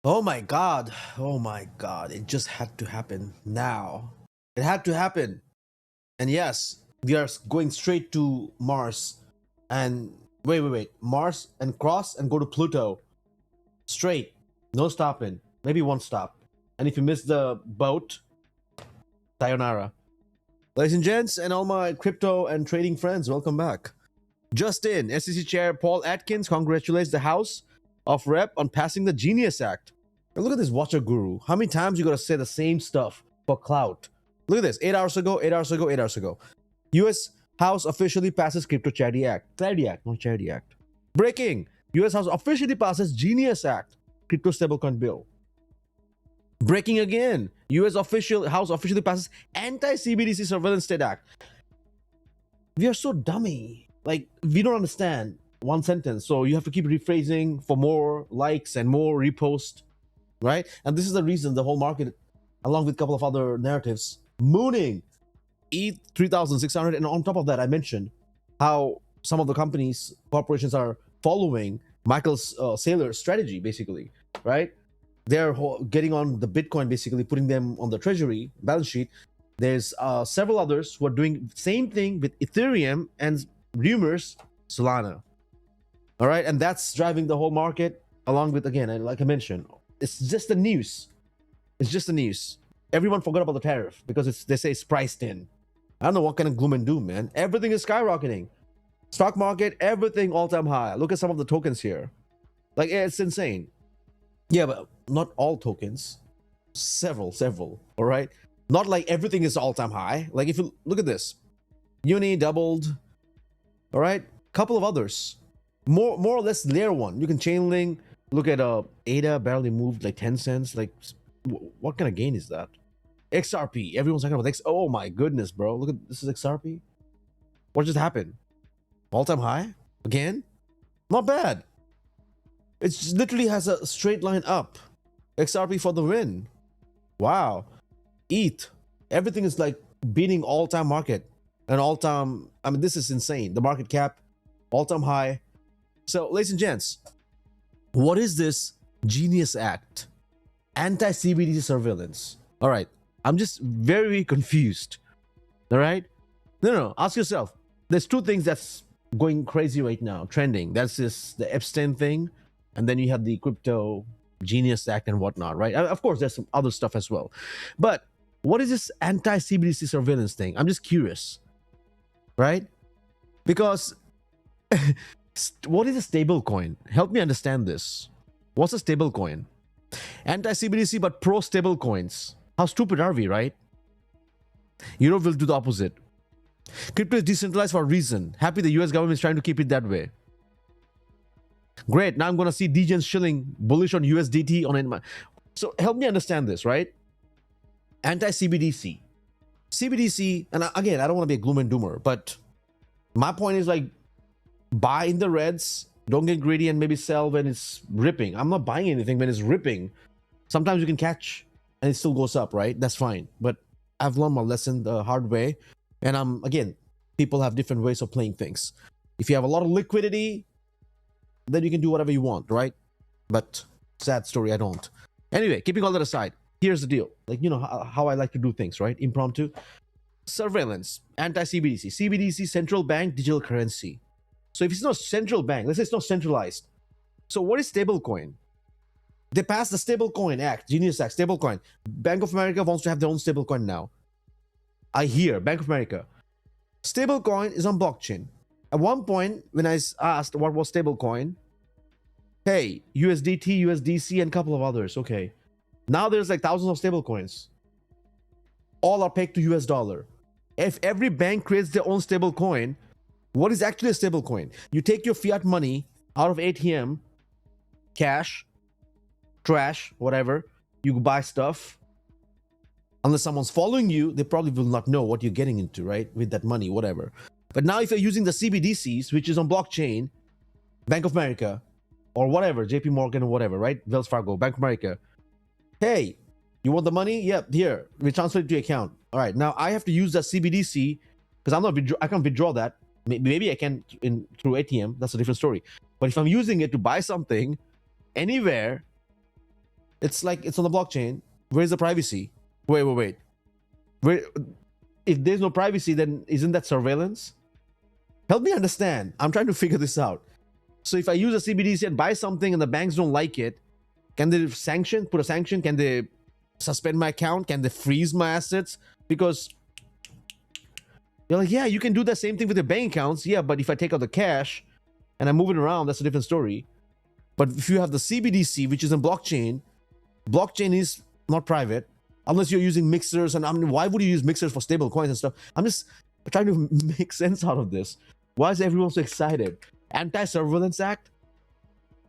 Oh my god. Oh my god. It just had to happen now. It had to happen. And yes, we are going straight to Mars. And wait. Mars and cross and go to Pluto. Straight. No stopping. Maybe one stop. And if you miss the boat, sayonara. Ladies and gents, and all my crypto and trading friends, welcome back. Just in, SEC Chair Paul Atkins congratulates the House of Rep on passing the Genius Act. And look at this watcher guru. How many times you gotta say the same stuff for clout? Look at this. 8 hours ago, 8 hours ago, 8 hours ago. US House officially passes Crypto Charity Act. Clarity Act, not Charity Act. Breaking. US House officially passes Genius Act. Crypto stablecoin bill. Breaking again. US House officially passes Anti-CBDC Surveillance State Act. We are so dummy. Like, we don't understand one sentence. So you have to keep rephrasing for more likes and more reposts, right? And this is the reason the whole market, along with a couple of other narratives, mooning ETH 3,600. And on top of that, I mentioned how some of the companies, corporations are following Michael Saylor's strategy, basically, right? They're getting on the Bitcoin, basically putting them on the treasury balance sheet. There's several others who are doing the same thing with Ethereum and rumors Solana. All right, and that's driving the whole market, along with, again, and like I mentioned, it's just the news. It's just the news. Everyone forgot about the tariff because they say it's priced in. I don't know what kind of gloom and doom, man. Everything is skyrocketing. Stock market, everything all-time high. Look at some of the tokens here. Like, it's insane. Yeah, but not all tokens. Several. All right. Not like everything is all-time high. Like, if you look at this, Uni doubled. All right, couple of others, more or less layer one. You can chain link. Look at ADA barely moved like 10 cents. Like, what kind of gain is that? XRP. Everyone's talking about X. Oh my goodness, bro. Look at this is XRP. What just happened? All-time high again? Not bad. It literally has a straight line up. XRP for the win. Wow. ETH. Everything is like beating all-time market and all-time. I mean, this is insane. The market cap, all-time high. So, ladies and gents, what is this Genius Act? Anti-CBDC surveillance. All right. I'm just very confused. All right. No. Ask yourself. There's two things that's going crazy right now, trending. That's the Epstein thing. And then you have the crypto Genius Act and whatnot, right? Of course, there's some other stuff as well. But what is this anti-CBDC surveillance thing? I'm just curious, right? Because what is a stable coin? Help me understand this. What's a stable coin? Anti-CBDC but pro-stable coins. How stupid are we, right? Europe will do the opposite. Crypto is decentralized for a reason. Happy the US government is trying to keep it that way. Great. Now I'm going to see degens shilling bullish on USDT on it. So help me understand this, right? Anti-CBDC. CBDC, and again, I don't want to be a gloom and doomer, but my point is, like, buy in the reds, don't get greedy and maybe sell when it's ripping. I'm not buying anything when it's ripping. Sometimes you can catch and it still goes up, right? That's fine. But I've learned my lesson the hard way. And again, people have different ways of playing things. If you have a lot of liquidity, then you can do whatever you want, right? But sad story, I don't. Anyway, keeping all that aside, here's the deal. Like, you know how I like to do things, right? Impromptu. Surveillance, anti-CBDC. CBDC, central bank digital currency. So if it's not central bank, let's say it's not centralized. So what is stablecoin? They passed the Stablecoin Act, Genius Act, stablecoin. Bank of America wants to have their own stablecoin now. I hear Bank of America. Stablecoin is on blockchain. At one point, when I asked what was stablecoin, hey, USDT, USDC, and a couple of others. Okay. Now there's like thousands of stablecoins. All are pegged to US dollar. If every bank creates their own stablecoin, what is actually a stablecoin? You take your fiat money out of ATM, cash, trash, whatever. You buy stuff. Unless someone's following you, they probably will not know what you're getting into, right? With that money, whatever. But now if you're using the CBDCs, which is on blockchain, Bank of America, or whatever, JP Morgan or whatever, right? Wells Fargo, Bank of America. Hey, you want the money? Yep, here. We transfer it to your account. All right, now I have to use that CBDC because I can't withdraw that. Maybe I can through ATM. That's a different story. But if I'm using it to buy something anywhere, It's like it's on the blockchain. Where's the privacy? Wait. Where, if there's no privacy, then isn't that surveillance? Help me understand. I'm trying to figure this out. So if I use a CBDC and buy something and the banks don't like it, can they put a sanction? Can they suspend my account? Can they freeze my assets? Because you're like, yeah, you can do the same thing with your bank accounts. Yeah, but if I take out the cash and I move it around, that's a different story. But if you have the CBDC, which is in blockchain is not private unless you're using mixers. And I mean, why would you use mixers for stable coins and stuff? I'm just trying to make sense out of this. Why is everyone so excited? Anti-Surveillance Act?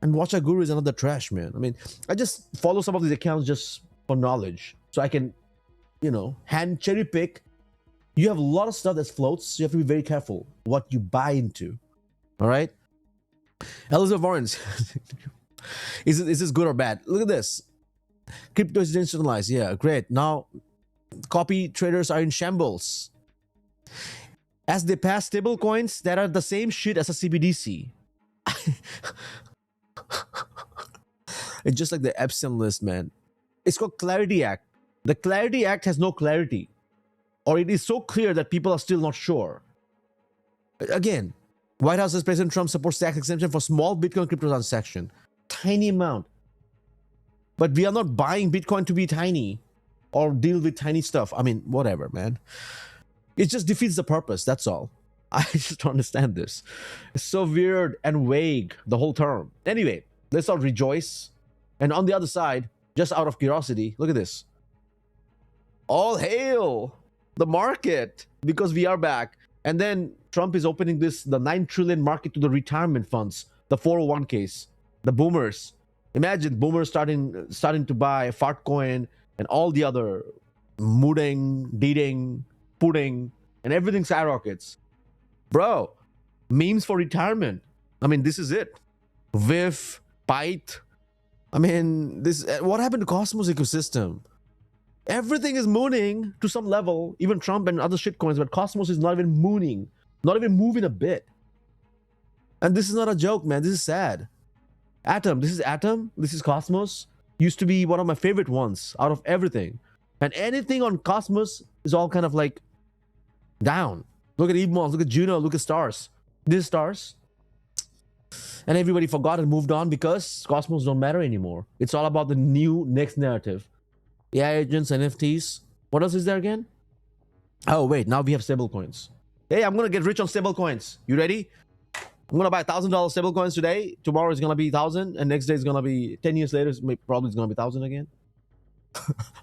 And Watcha Guru is another trash, man. I mean, I just follow some of these accounts just for knowledge. So I can, hand cherry pick. You have a lot of stuff that floats. So you have to be very careful what you buy into. All right? Elizabeth Warrens. Is this good or bad? Look at this. Crypto is decentralized. Yeah, great. Now, copy traders are in shambles. As they pass stable coins that are the same shit as a CBDC. It's just like the Epstein list, man. It's called Clarity Act. The Clarity Act has no clarity. Or it is so clear that people are still not sure. Again, White House says President Trump supports tax exemption for small Bitcoin crypto transaction. Tiny amount. But we are not buying Bitcoin to be tiny or deal with tiny stuff. I mean, whatever, man. It just defeats the purpose. That's all. I just don't understand this. It's so weird and vague, the whole term. Anyway, let's all rejoice. And on the other side, just out of curiosity, look at this. All hail the market because we are back. And then Trump is opening the 9 trillion market to the retirement funds, the 401ks, the boomers. Imagine boomers starting to buy Fartcoin and all the other Mooding, Deeding, Pudding, and everything skyrockets. Bro, memes for retirement. I mean, this is it. VIF, Byte. I mean, what happened to Cosmos ecosystem? Everything is mooning to some level, even Trump and other shitcoins, but Cosmos is not even mooning, not even moving a bit. And this is not a joke, man. This is sad. Atom, this is Cosmos. Used to be one of my favorite ones out of everything. And anything on Cosmos is all kind of like down. Look at Evmons, look at Juno, look at Stars. This is Stars. And everybody forgot and moved on because Cosmos don't matter anymore. It's all about the new next narrative. AI agents, NFTs. What else is there again? Oh, wait, now we have stablecoins. Hey, I'm going to get rich on stablecoins. You ready? I'm going to buy $1,000 stablecoins today. Tomorrow is going to be 1,000. And next day is going to be 10 years later. Probably it's going to be 1,000 again.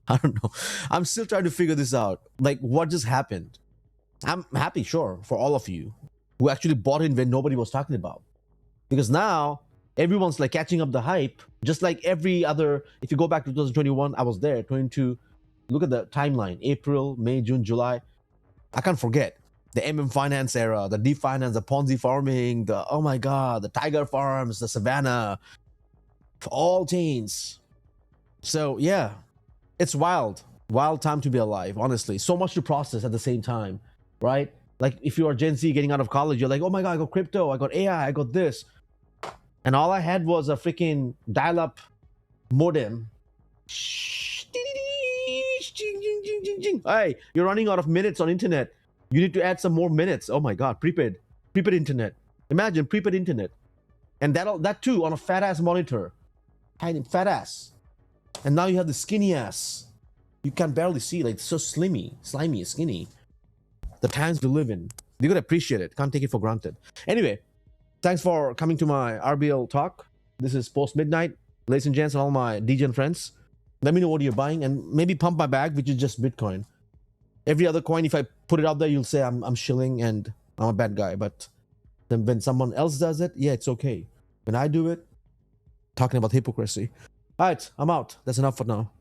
I don't know. I'm still trying to figure this out. Like, what just happened? I'm happy, sure, for all of you who actually bought in when nobody was talking about. Because now everyone's like catching up the hype, just like every other. If you go back to 2021, I was there. 22. Look at the timeline: April, May, June, July. I can't forget the MM Finance era, the deep finance, the Ponzi farming, the oh my god, the Tiger Farms, the Savannah, all chains. So yeah, it's wild time to be alive. Honestly, so much to process at the same time, right? Like if you are Gen Z getting out of college, you're like, oh my god, I got crypto, I got AI, I got this. And all I had was a freaking dial-up modem. Hey, you're running out of minutes on internet. You need to add some more minutes. Oh my god, prepaid internet. Imagine prepaid internet. And that too on a fat ass monitor. Tiny fat ass. And now you have the skinny ass. You can barely see, like so slimy, skinny. The times we live in. You gotta appreciate it. Can't take it for granted. Anyway. Thanks for coming to my RBL talk. This is post midnight. Ladies and gents and all my DGen friends. Let me know what you're buying and maybe pump my bag, which is just Bitcoin. Every other coin, if I put it out there, you'll say I'm shilling and I'm a bad guy. But then when someone else does it, yeah, it's okay. When I do it, talking about hypocrisy. All right, I'm out. That's enough for now.